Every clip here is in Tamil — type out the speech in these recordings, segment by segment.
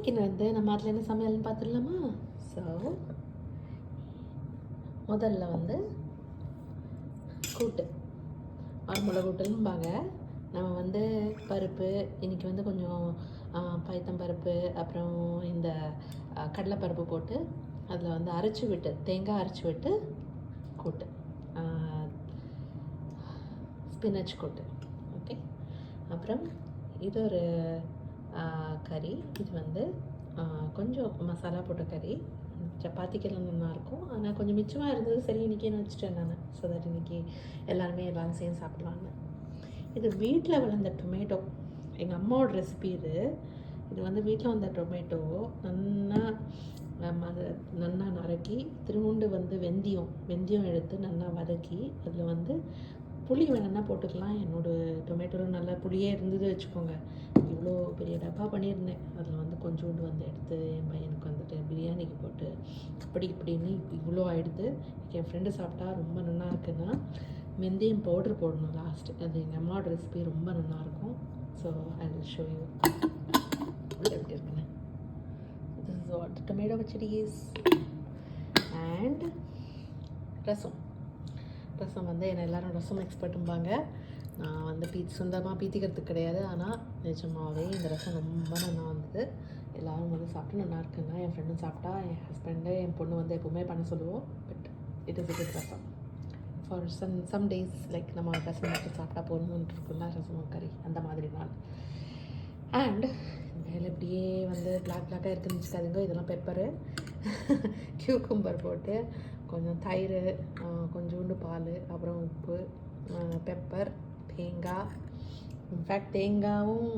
இன்னைக்கு வந்து நம்ம அதில் என்ன சமையல்னு பார்த்துடலாமா? ஸோ முதல்ல வந்து கூட்டு ஆறுமுளை கூட்டும்பாங்க. நம்ம வந்து பருப்பு இன்றைக்கி வந்து கொஞ்சம் பைத்தம் பருப்பு அப்புறம் இந்த கடலைப்பருப்பு போட்டு அதில் வந்து அரைச்சி விட்டு தேங்காய் அரைச்சி விட்டு கூட்டு, ஸ்பினச் கூட்டு. ஓகே, அப்புறம் இது ஒரு கறி. இது வந்து கொஞ்சம் மசாலா போட்ட கறி. சப்பாத்திக்கெல்லாம் நல்லாயிருக்கும், ஆனால் கொஞ்சம் மிச்சமாக இருந்தது. சரி இன்றைக்கி வச்சுட்டேன் நான், ஸோ தட் இன்றைக்கி எல்லாரும் சேர்ந்து சாப்பிட்லான்னு. இது வீட்டில் வளர்ந்த டொமேட்டோ, எங்கள் அம்மாவோட ரெசிபி இது. இது வந்து வீட்டில் வந்த டொமேட்டோ நல்லா நறுக்கி திருவுண்டு வந்து வெந்தயம் எடுத்து நல்லா வதக்கி அதில் வந்து புளி வேணும்னா போட்டுக்கலாம். என்னோடய டொமேட்டோவில் நல்லா புளியே இருந்தது வச்சுக்கோங்க. இவ்வளோ பெரிய டப்பா பண்ணியிருந்தேன். அதில் வந்து கொஞ்சோண்டு வந்து எடுத்து என் பையனுக்கு வந்துட்டு பிரியாணிக்கு போட்டு இப்படின்னு இவ்வளோ ஆகிடுது. என் ஃப்ரெண்டு சாப்பிட்டா ரொம்ப நல்லா இருக்குன்னா வெந்தயம் பவுட்ரு போடணும் லாஸ்ட்டு. அது எங்கள் அம்மாவோட ரெசிபி, ரொம்ப நல்லாயிருக்கும். So I will show you எப்படி இருக்குன்னு. This is what tomato pachadi is. And rasam வந்து என்ன எல்லோரும் ரசம் எக்ஸ்பர்ட்டும்பாங்க. நான் வந்து சொந்தமாக பீத்திக்கிறதுக்கு கிடையாது, ஆனால் நிஜமாகவே இந்த ரசம் ரொம்ப நல்லா வந்தது. எல்லோரும் வந்து சாப்பிட்டு நல்லா இருக்குன்னா என் ஃப்ரெண்டும் சாப்பிட்டா, என் ஹஸ்பண்டு என் பொண்ணு வந்து எப்போவுமே பண்ண சொல்லுவோம். But it is a good rasam for some days. Like நம்ம ரசம் மட்டும் சாப்பிட்டா போகணுன்ட்டு இருக்குல்ல, ரசமும் கறி அந்த மாதிரி நாள். அண்ட் மேலே இப்படியே வந்து பிளாக்காக இருக்குன்னு வச்சுக்காதுங்க. இதெல்லாம் பெப்பரு, கியூக்கும்பர் போட்டு கொஞ்சம் தயிர், கொஞ்சோண்டு பால், அப்புறம் உப்பு, பெப்பர், தேங்காய். இன்ஃபேக்ட் தேங்காயும்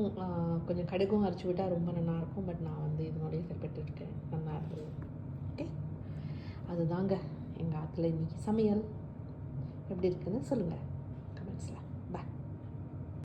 கொஞ்சம் கடுகும் அரைச்சி விட்டால் ரொம்ப நல்லாயிருக்கும். பட் நான் வந்து இதனோடய சரிப்பட்டுருக்கேன், நல்லா இருந்தது. ஓகே, அதுதாங்க எங்கள் ஆற்றுல இன்றைக்கி சமையல். எப்படி இருக்குன்னு சொல்லுங்கள்.